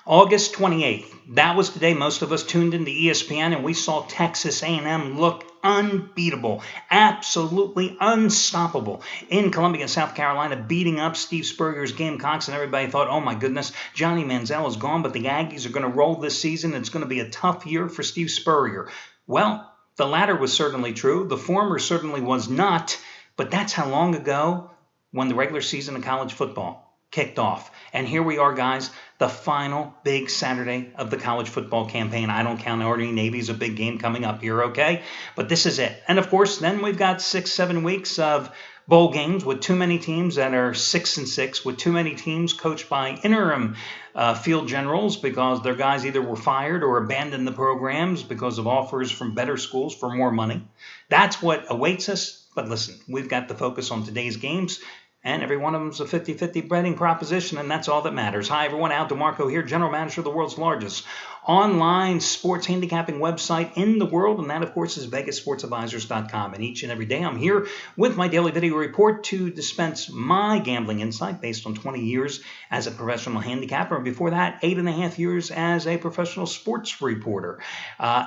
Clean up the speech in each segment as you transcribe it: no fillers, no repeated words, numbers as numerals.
August 28th. That was the day most of us tuned into ESPN and we saw Texas A&M look unbeatable, absolutely unstoppable in Columbia, South Carolina, beating up Steve Spurrier's Gamecocks, and everybody thought, oh my goodness, Johnny Manziel is gone, but the Aggies are going to roll this season. It's going to be a tough year for Steve Spurrier. Well, the latter was certainly true. The former certainly was not, but that's how long ago when the regular season of college football kicked off. And here we are, guys, the final big Saturday of the college football campaign. I don't count Army-Navy's a big game coming up here, okay? But this is it. And, of course, then we've got 6-7 weeks of bowl games with too many teams that are 6-6, with too many teams coached by interim field generals because their guys either were fired or abandoned the programs because of offers from better schools for more money. That's what awaits us. But listen, we've got the focus on today's games. And every one of them is a 50-50 betting proposition, and that's all that matters. Hi, everyone. Al DeMarco here, General Manager of the world's largest online sports handicapping website in the world, and that, of course, is VegasSportsAdvisors.com. And each and every day I'm here with my daily video report to dispense my gambling insight based on 20 years as a professional handicapper, and before that, 8.5 years as a professional sports reporter.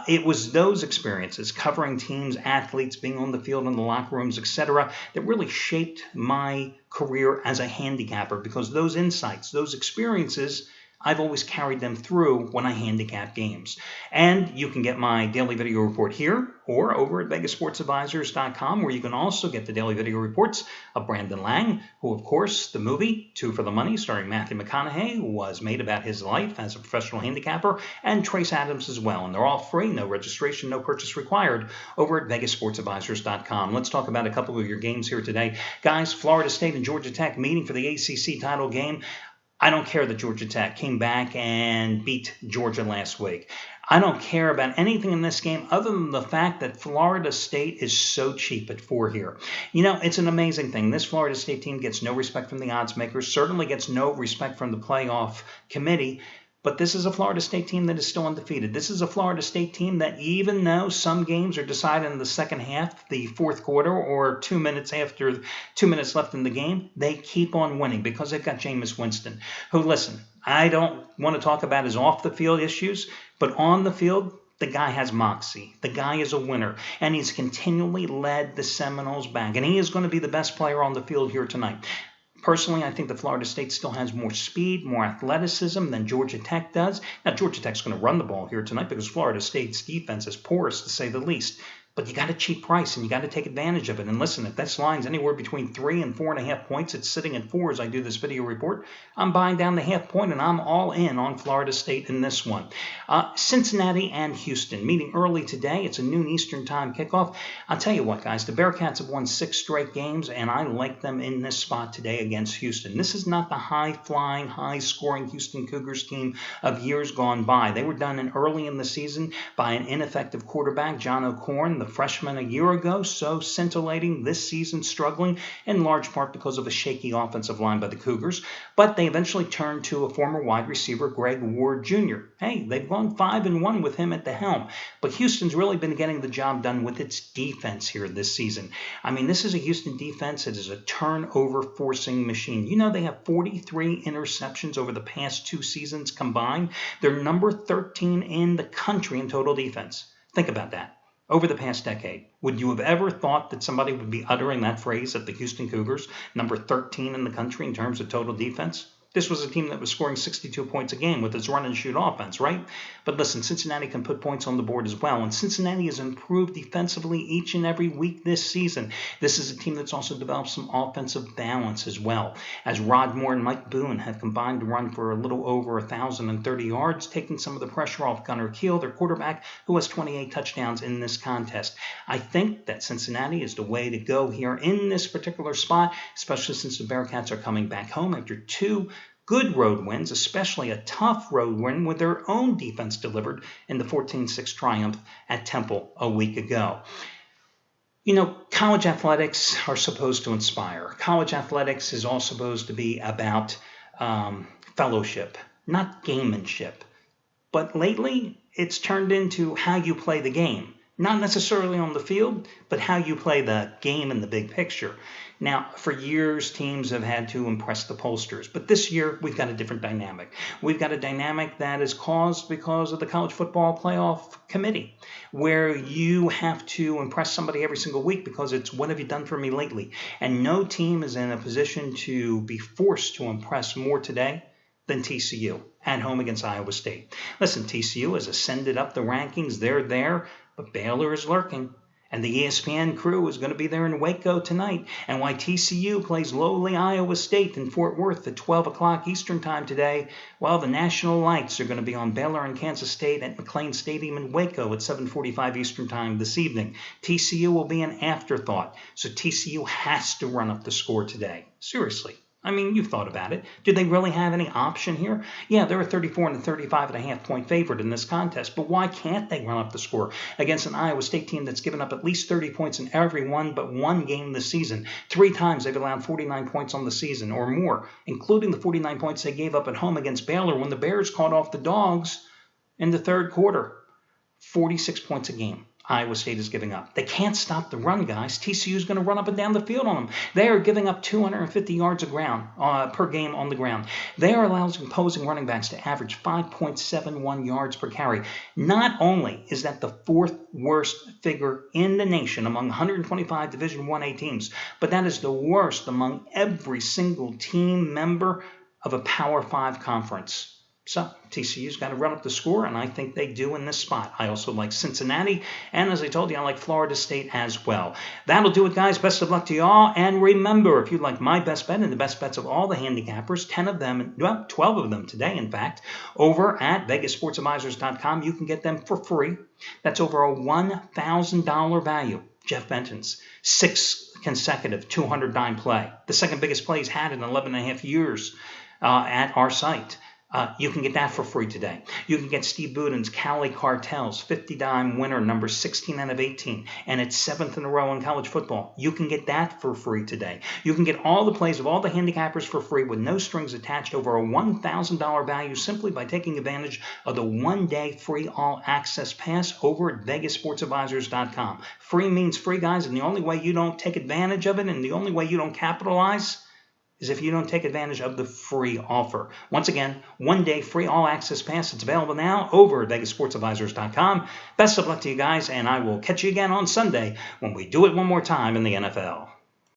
It was those experiences, covering teams, athletes, being on the field, in the locker rooms, etc., that really shaped my career as a handicapper, because those insights, those experiences, I've always carried them through when I handicap games. And you can get my daily video report here or over at VegasSportsAdvisors.com, where you can also get the daily video reports of Brandon Lang, who, of course, the movie Two for the Money, starring Matthew McConaughey, was made about his life as a professional handicapper, and Trace Adams as well. And they're all free, no registration, no purchase required, over at VegasSportsAdvisors.com. Let's talk about a couple of your games here today. Guys, Florida State and Georgia Tech meeting for the ACC title game. I don't care that Georgia Tech came back and beat Georgia last week. I don't care about anything in this game other than the fact that Florida State is so cheap at 4 here. You know, it's an amazing thing. This Florida State team gets no respect from the odds makers, certainly gets no respect from the playoff committee. But this is a Florida State team that is still undefeated. This is a Florida State team that, even though some games are decided in the second half, the fourth quarter, or 2 minutes after 2 minutes left in the game, they keep on winning because they've got Jameis Winston, who, listen, I don't want to talk about his off-the-field issues, but on the field, the guy has moxie. The guy is a winner, and he's continually led the Seminoles back, and he is going to be the best player on the field here tonight. Personally, I think that Florida State still has more speed, more athleticism than Georgia Tech does. Now, Georgia Tech's going to run the ball here tonight because Florida State's defense is porous, to say the least. But you got a cheap price, and you got to take advantage of it. And listen, if this line's anywhere between 3 and 4.5 points, it's sitting at 4 as I do this video report, I'm buying down the half point, and I'm all in on Florida State in this one. Cincinnati and Houston meeting early today. It's a noon Eastern time kickoff. I'll tell you what, guys, the Bearcats have won 6 straight games, and I like them in this spot today against Houston. This is not the high-flying, high-scoring Houston Cougars team of years gone by. They were done early in the season by an ineffective quarterback, John O'Korn, the freshman a year ago, so scintillating, this season struggling in large part because of a shaky offensive line by the Cougars. But they eventually turned to a former wide receiver, Greg Ward Jr. Hey, they've gone 5-1 with him at the helm. But Houston's really been getting the job done with its defense here this season. I mean, this is a Houston defense that is a turnover-forcing machine. You know, they have 43 interceptions over the past 2 seasons combined. They're number 13 in the country in total defense. Think about that. Over the past decade, would you have ever thought that somebody would be uttering that phrase at the Houston Cougars, number 13 in the country in terms of total defense? This was a team that was scoring 62 points a game with its run-and-shoot offense, right? But listen, Cincinnati can put points on the board as well, and Cincinnati has improved defensively each and every week this season. This is a team that's also developed some offensive balance as well, as Rod Moore and Mike Boone have combined to run for a little over 1,030 yards, taking some of the pressure off Gunnar Kiel, their quarterback, who has 28 touchdowns in this contest. I think that Cincinnati is the way to go here in this particular spot, especially since the Bearcats are coming back home after 2 good road wins, especially a tough road win with their own defense delivered in the 14-6 triumph at Temple a week ago. You know, college athletics are supposed to inspire. College athletics is all supposed to be about fellowship, not gamemanship. But lately, it's turned into how you play the game. Not necessarily on the field, but how you play the game in the big picture. Now, for years, teams have had to impress the pollsters, but this year we've got a different dynamic. We've got a dynamic that is caused because of the College Football Playoff Committee, where you have to impress somebody every single week because it's what have you done for me lately? And no team is in a position to be forced to impress more today than TCU at home against Iowa State. Listen, TCU has ascended up the rankings. They're there, but Baylor is lurking. And the ESPN crew is going to be there in Waco tonight. And why TCU plays lowly Iowa State in Fort Worth at 12 o'clock Eastern time today, while the national lights are going to be on Baylor and Kansas State at McLean Stadium in Waco at 7:45 Eastern time this evening. TCU will be an afterthought. So TCU has to run up the score today. Seriously. I mean, you've thought about it. Do they really have any option here? Yeah, they're a 34 and a 35.5 point favorite in this contest, but why can't they run up the score against an Iowa State team that's given up at least 30 points in every one but one game this season? 3 times they've allowed 49 points on the season or more, including the 49 points they gave up at home against Baylor when the Bears caught off the Dogs in the third quarter. 46 points a game. Iowa State is giving up. They can't stop the run, guys. TCU is going to run up and down the field on them. They are giving up 250 yards of ground per game on the ground. They are allowing opposing running backs to average 5.71 yards per carry. Not only is that the 4th worst figure in the nation among 125 Division I-A teams, but that is the worst among every single team member of a Power 5 conference. So TCU's got to run up the score, and I think they do in this spot. I also like Cincinnati, and as I told you, I like Florida State as well. That'll do it, guys. Best of luck to y'all, and remember, if you'd like my best bet and the best bets of all the handicappers, 10 of them, well, 12 of them today, in fact, over at VegasSportsAdvisors.com, you can get them for free. That's over a $1,000 value. Jeff Benton's 6 consecutive 200-dime play, the second biggest play he's had in 11 and a half years at our site. You can get that for free today. You can get Steve Budin's Cali Cartels 50-dime winner, number 16 out of 18, and it's 7th in a row in college football. You can get that for free today. You can get all the plays of all the handicappers for free with no strings attached over a $1,000 value simply by taking advantage of the one-day free all-access pass over at VegasSportsAdvisors.com. Free means free, guys, and the only way you don't take advantage of it and the only way you don't capitalize is if you don't take advantage of the free offer. Once again, one-day free all-access pass. It's available now over at VegasSportsAdvisors.com. Best of luck to you guys, and I will catch you again on Sunday when we do it one more time in the NFL.